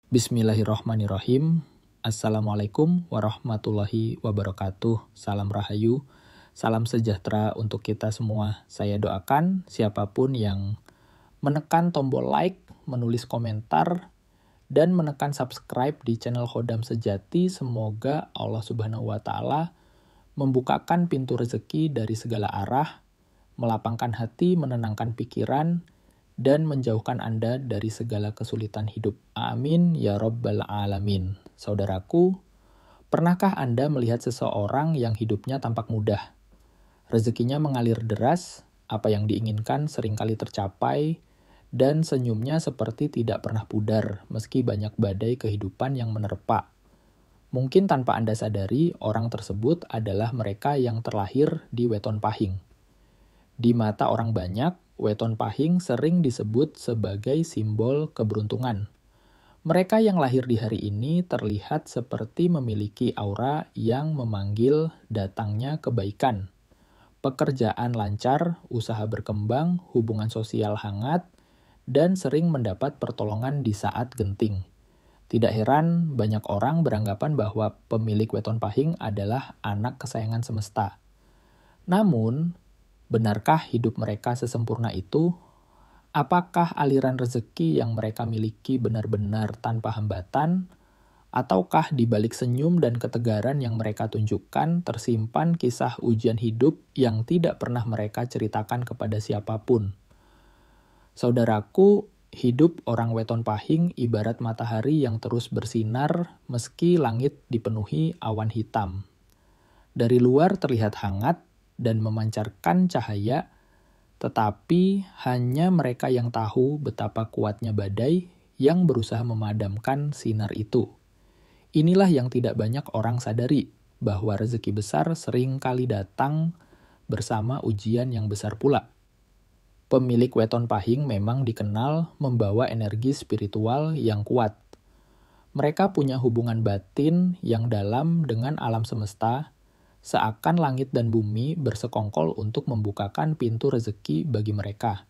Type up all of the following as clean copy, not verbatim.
Bismillahirrahmanirrahim. Assalamualaikum warahmatullahi wabarakatuh. Salam rahayu, salam sejahtera untuk kita semua. Saya doakan siapapun yang menekan tombol like, menulis komentar, dan menekan subscribe di channel Khodam Sejati, semoga Allah Subhanahu wa Ta'ala membukakan pintu rezeki dari segala arah, melapangkan hati, menenangkan pikiran, dan menjauhkan Anda dari segala kesulitan hidup. Amin ya Rabbal Alamin. Saudaraku, pernahkah Anda melihat seseorang yang hidupnya tampak mudah? Rezekinya mengalir deras, apa yang diinginkan seringkali tercapai, dan senyumnya seperti tidak pernah pudar meski banyak badai kehidupan yang menerpa. Mungkin tanpa Anda sadari, orang tersebut adalah mereka yang terlahir di weton pahing. Di mata orang banyak, weton pahing sering disebut sebagai simbol keberuntungan. Mereka yang lahir di hari ini terlihat seperti memiliki aura yang memanggil datangnya kebaikan. Pekerjaan lancar, usaha berkembang, hubungan sosial hangat, dan sering mendapat pertolongan di saat genting. Tidak heran banyak orang beranggapan bahwa pemilik weton pahing adalah anak kesayangan semesta. Namun, benarkah hidup mereka sesempurna itu? Apakah aliran rezeki yang mereka miliki benar-benar tanpa hambatan? Ataukah di balik senyum dan ketegaran yang mereka tunjukkan tersimpan kisah ujian hidup yang tidak pernah mereka ceritakan kepada siapapun? Saudaraku, hidup orang weton pahing ibarat matahari yang terus bersinar meski langit dipenuhi awan hitam. Dari luar terlihat hangat dan memancarkan cahaya, tetapi hanya mereka yang tahu betapa kuatnya badai yang berusaha memadamkan sinar itu. Inilah yang tidak banyak orang sadari, bahwa rezeki besar sering kali datang bersama ujian yang besar pula. Pemilik weton pahing memang dikenal membawa energi spiritual yang kuat. Mereka punya hubungan batin yang dalam dengan alam semesta, seakan langit dan bumi bersekongkol untuk membukakan pintu rezeki bagi mereka.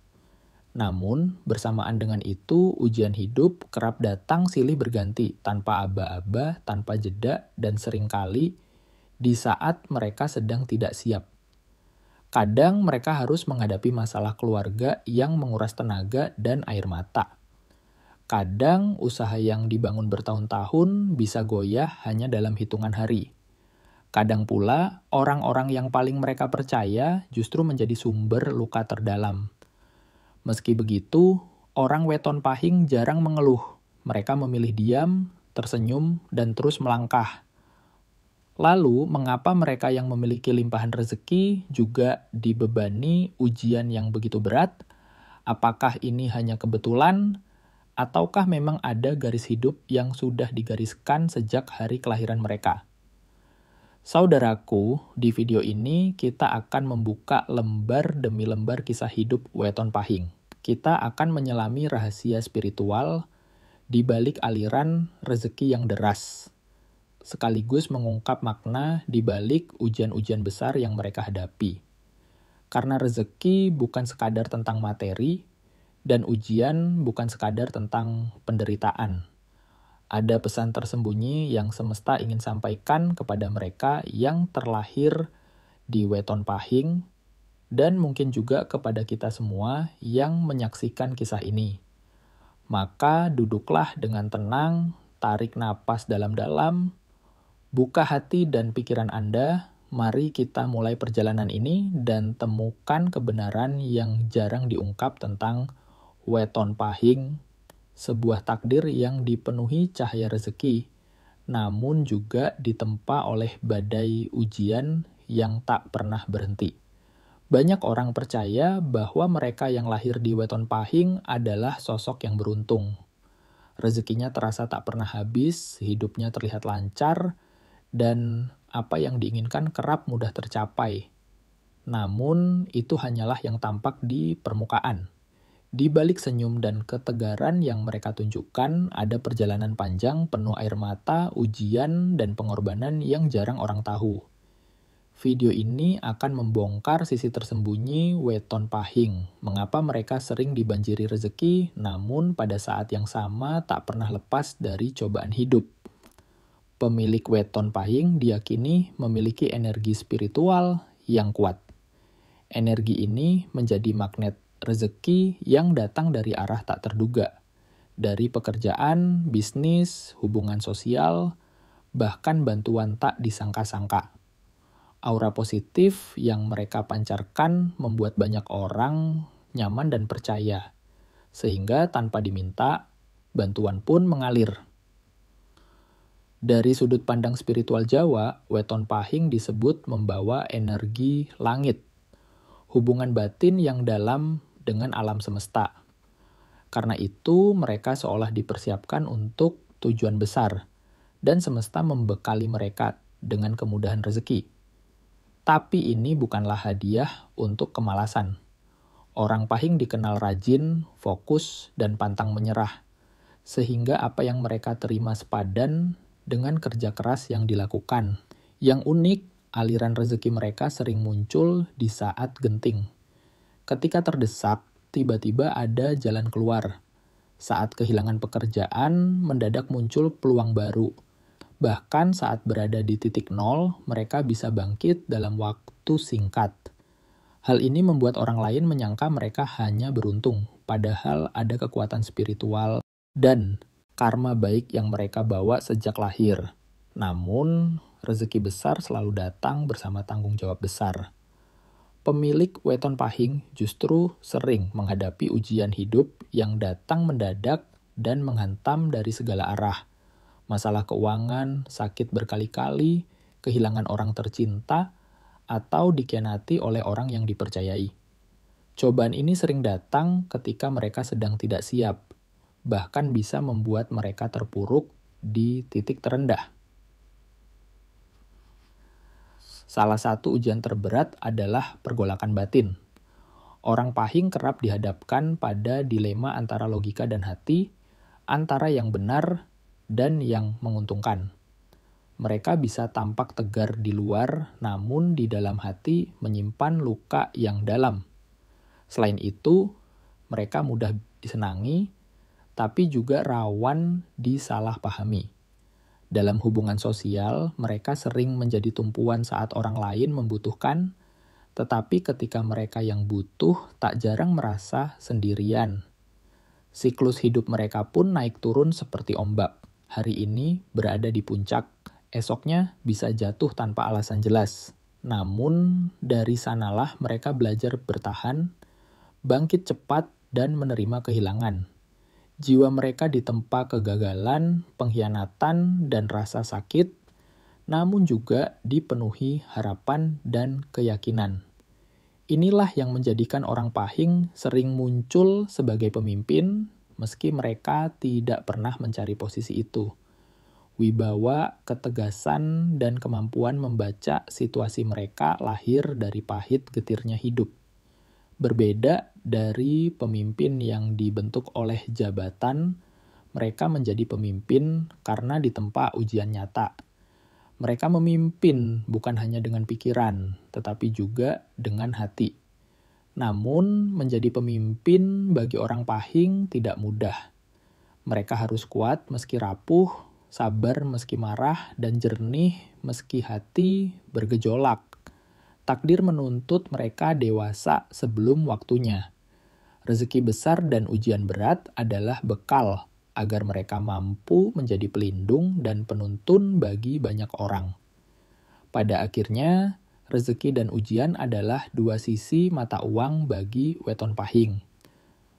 Namun, bersamaan dengan itu, ujian hidup kerap datang silih berganti, tanpa aba-aba, tanpa jeda, dan seringkali di saat mereka sedang tidak siap. Kadang mereka harus menghadapi masalah keluarga yang menguras tenaga dan air mata. Kadang usaha yang dibangun bertahun-tahun bisa goyah hanya dalam hitungan hari. Kadang pula, orang-orang yang paling mereka percaya justru menjadi sumber luka terdalam. Meski begitu, orang weton pahing jarang mengeluh. Mereka memilih diam, tersenyum, dan terus melangkah. Lalu, mengapa mereka yang memiliki limpahan rezeki juga dibebani ujian yang begitu berat? Apakah ini hanya kebetulan? Ataukah memang ada garis hidup yang sudah digariskan sejak hari kelahiran mereka? Saudaraku, di video ini kita akan membuka lembar demi lembar kisah hidup weton pahing. Kita akan menyelami rahasia spiritual di balik aliran rezeki yang deras, sekaligus mengungkap makna di balik ujian-ujian besar yang mereka hadapi. Karena rezeki bukan sekadar tentang materi, dan ujian bukan sekadar tentang penderitaan. Ada pesan tersembunyi yang semesta ingin sampaikan kepada mereka yang terlahir di weton pahing, dan mungkin juga kepada kita semua yang menyaksikan kisah ini. Maka duduklah dengan tenang, tarik napas dalam-dalam, buka hati dan pikiran Anda, mari kita mulai perjalanan ini dan temukan kebenaran yang jarang diungkap tentang weton pahing, sebuah takdir yang dipenuhi cahaya rezeki, namun juga ditempa oleh badai ujian yang tak pernah berhenti. Banyak orang percaya bahwa mereka yang lahir di weton pahing adalah sosok yang beruntung. Rezekinya terasa tak pernah habis, hidupnya terlihat lancar, dan apa yang diinginkan kerap mudah tercapai. Namun, itu hanyalah yang tampak di permukaan. Di balik senyum dan ketegaran yang mereka tunjukkan, ada perjalanan panjang penuh air mata, ujian, dan pengorbanan yang jarang orang tahu. Video ini akan membongkar sisi tersembunyi weton pahing. Mengapa mereka sering dibanjiri rezeki, namun pada saat yang sama tak pernah lepas dari cobaan hidup. Pemilik weton pahing diyakini memiliki energi spiritual yang kuat. Energi ini menjadi magnet rezeki yang datang dari arah tak terduga. Dari pekerjaan, bisnis, hubungan sosial, bahkan bantuan tak disangka-sangka. Aura positif yang mereka pancarkan membuat banyak orang nyaman dan percaya, sehingga tanpa diminta, bantuan pun mengalir. Dari sudut pandang spiritual Jawa, weton pahing disebut membawa energi langit, hubungan batin yang dalam dengan alam semesta. Karena itu, mereka seolah dipersiapkan untuk tujuan besar, dan semesta membekali mereka dengan kemudahan rezeki. Tapi ini bukanlah hadiah untuk kemalasan. Orang pahing dikenal rajin, fokus, dan pantang menyerah. Sehingga apa yang mereka terima sepadan dengan kerja keras yang dilakukan. Yang unik, aliran rezeki mereka sering muncul di saat genting. Ketika terdesak, tiba-tiba ada jalan keluar. Saat kehilangan pekerjaan, mendadak muncul peluang baru. Bahkan saat berada di titik nol, mereka bisa bangkit dalam waktu singkat. Hal ini membuat orang lain menyangka mereka hanya beruntung, padahal ada kekuatan spiritual dan karma baik yang mereka bawa sejak lahir. Namun, rezeki besar selalu datang bersama tanggung jawab besar. Pemilik weton pahing justru sering menghadapi ujian hidup yang datang mendadak dan menghantam dari segala arah. Masalah keuangan, sakit berkali-kali, kehilangan orang tercinta, atau dikhianati oleh orang yang dipercayai. Cobaan ini sering datang ketika mereka sedang tidak siap, bahkan bisa membuat mereka terpuruk di titik terendah. Salah satu ujian terberat adalah pergolakan batin. Orang pahing kerap dihadapkan pada dilema antara logika dan hati, antara yang benar dan yang menguntungkan. Mereka bisa tampak tegar di luar, namun di dalam hati menyimpan luka yang dalam. Selain itu, mereka mudah disenangi, tapi juga rawan disalahpahami. Dalam hubungan sosial, mereka sering menjadi tumpuan saat orang lain membutuhkan, tetapi ketika mereka yang butuh tak jarang merasa sendirian. Siklus hidup mereka pun naik turun seperti ombak. Hari ini berada di puncak, esoknya bisa jatuh tanpa alasan jelas. Namun, dari sanalah mereka belajar bertahan, bangkit cepat, dan menerima kehilangan. Jiwa mereka ditempa kegagalan, pengkhianatan, dan rasa sakit, namun juga dipenuhi harapan dan keyakinan. Inilah yang menjadikan orang pahing sering muncul sebagai pemimpin, meski mereka tidak pernah mencari posisi itu. Wibawa, ketegasan, dan kemampuan membaca situasi mereka lahir dari pahit getirnya hidup. Berbeda dari pemimpin yang dibentuk oleh jabatan, mereka menjadi pemimpin karena ditempa ujian nyata. Mereka memimpin bukan hanya dengan pikiran, tetapi juga dengan hati. Namun, menjadi pemimpin bagi orang pahing tidak mudah. Mereka harus kuat meski rapuh, sabar meski marah, dan jernih meski hati bergejolak. Takdir menuntut mereka dewasa sebelum waktunya. Rezeki besar dan ujian berat adalah bekal agar mereka mampu menjadi pelindung dan penuntun bagi banyak orang. Pada akhirnya, rezeki dan ujian adalah dua sisi mata uang bagi weton pahing.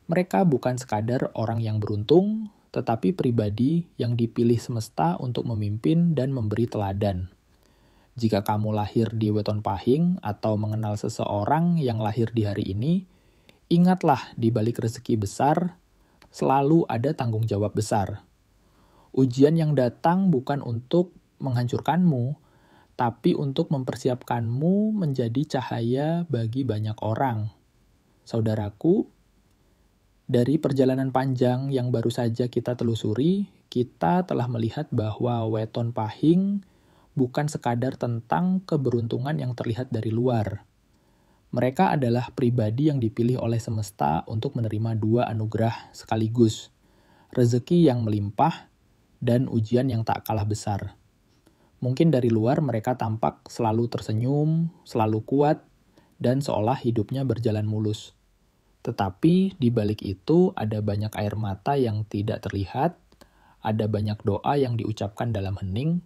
Mereka bukan sekadar orang yang beruntung, tetapi pribadi yang dipilih semesta untuk memimpin dan memberi teladan. Jika kamu lahir di weton pahing atau mengenal seseorang yang lahir di hari ini, ingatlah di balik rezeki besar, selalu ada tanggung jawab besar. Ujian yang datang bukan untuk menghancurkanmu, tapi untuk mempersiapkanmu menjadi cahaya bagi banyak orang. Saudaraku, dari perjalanan panjang yang baru saja kita telusuri, kita telah melihat bahwa weton pahing bukan sekadar tentang keberuntungan yang terlihat dari luar. Mereka adalah pribadi yang dipilih oleh semesta untuk menerima dua anugerah sekaligus, rezeki yang melimpah dan ujian yang tak kalah besar. Mungkin dari luar mereka tampak selalu tersenyum, selalu kuat, dan seolah hidupnya berjalan mulus. Tetapi di balik itu ada banyak air mata yang tidak terlihat, ada banyak doa yang diucapkan dalam hening,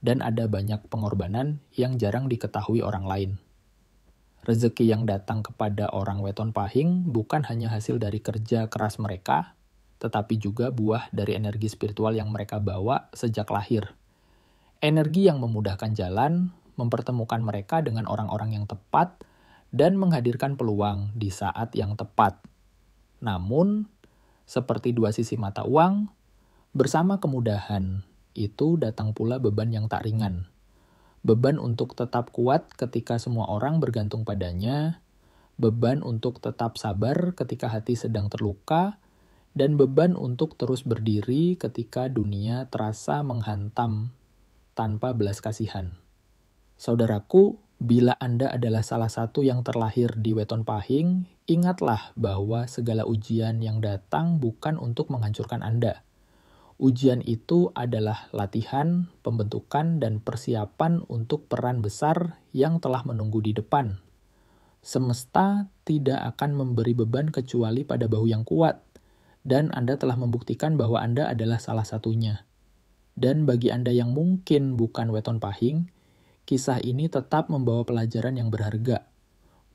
dan ada banyak pengorbanan yang jarang diketahui orang lain. Rezeki yang datang kepada orang weton pahing bukan hanya hasil dari kerja keras mereka, tetapi juga buah dari energi spiritual yang mereka bawa sejak lahir. Energi yang memudahkan jalan, mempertemukan mereka dengan orang-orang yang tepat, dan menghadirkan peluang di saat yang tepat. Namun, seperti dua sisi mata uang, bersama kemudahan, itu datang pula beban yang tak ringan. Beban untuk tetap kuat ketika semua orang bergantung padanya, beban untuk tetap sabar ketika hati sedang terluka, dan beban untuk terus berdiri ketika dunia terasa menghantam tanpa belas kasihan. Saudaraku, bila Anda adalah salah satu yang terlahir di weton pahing, ingatlah bahwa segala ujian yang datang bukan untuk menghancurkan Anda. Ujian itu adalah latihan, pembentukan, dan persiapan untuk peran besar yang telah menunggu di depan. Semesta tidak akan memberi beban kecuali pada bahu yang kuat, dan Anda telah membuktikan bahwa Anda adalah salah satunya. Dan bagi Anda yang mungkin bukan weton pahing, kisah ini tetap membawa pelajaran yang berharga,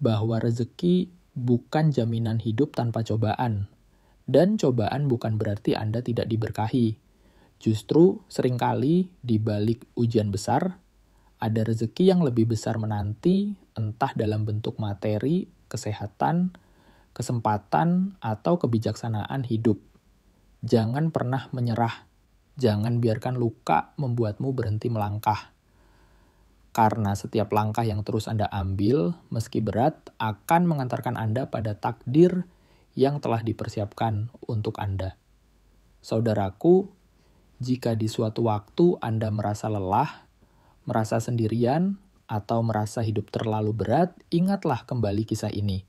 bahwa rezeki bukan jaminan hidup tanpa cobaan, dan cobaan bukan berarti Anda tidak diberkahi. Justru seringkali di balik ujian besar, ada rezeki yang lebih besar menanti, entah dalam bentuk materi, kesehatan, kesempatan, atau kebijaksanaan hidup. Jangan pernah menyerah. Jangan biarkan luka membuatmu berhenti melangkah. Karena setiap langkah yang terus Anda ambil, meski berat, akan mengantarkan Anda pada takdir yang telah dipersiapkan untuk Anda. Saudaraku, jika di suatu waktu Anda merasa lelah, merasa sendirian, atau merasa hidup terlalu berat, ingatlah kembali kisah ini.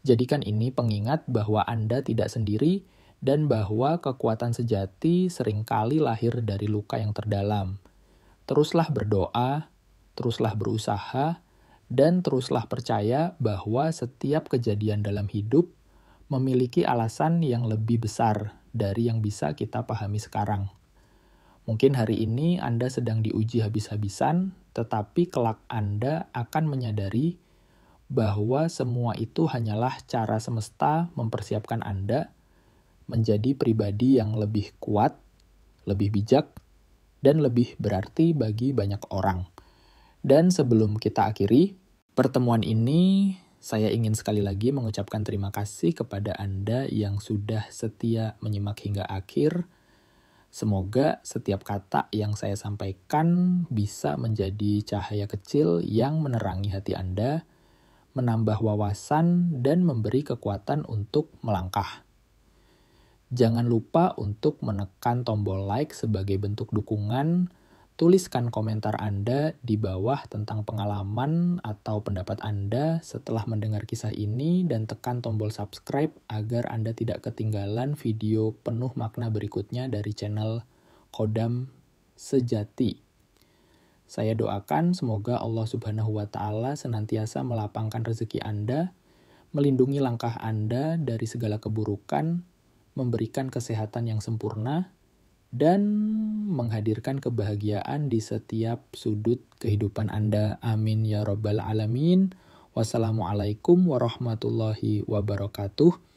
Jadikan ini pengingat bahwa Anda tidak sendiri, dan bahwa kekuatan sejati seringkali lahir dari luka yang terdalam. Teruslah berdoa, teruslah berusaha, dan teruslah percaya bahwa setiap kejadian dalam hidup memiliki alasan yang lebih besar dari yang bisa kita pahami sekarang. Mungkin hari ini Anda sedang diuji habis-habisan, tetapi kelak Anda akan menyadari bahwa semua itu hanyalah cara semesta mempersiapkan Anda menjadi pribadi yang lebih kuat, lebih bijak, dan lebih berarti bagi banyak orang. Dan sebelum kita akhiri pertemuan ini, saya ingin sekali lagi mengucapkan terima kasih kepada Anda yang sudah setia menyimak hingga akhir. Semoga setiap kata yang saya sampaikan bisa menjadi cahaya kecil yang menerangi hati Anda, menambah wawasan, dan memberi kekuatan untuk melangkah. Jangan lupa untuk menekan tombol like sebagai bentuk dukungan, tuliskan komentar Anda di bawah tentang pengalaman atau pendapat Anda setelah mendengar kisah ini, dan tekan tombol subscribe agar Anda tidak ketinggalan video penuh makna berikutnya dari channel Kodam Sejati. Saya doakan semoga Allah Subhanahu wa Ta'ala senantiasa melapangkan rezeki Anda, melindungi langkah Anda dari segala keburukan, memberikan kesehatan yang sempurna, dan menghadirkan kebahagiaan di setiap sudut kehidupan Anda. Amin ya Rabbal Alamin. Wassalamualaikum warahmatullahi wabarakatuh.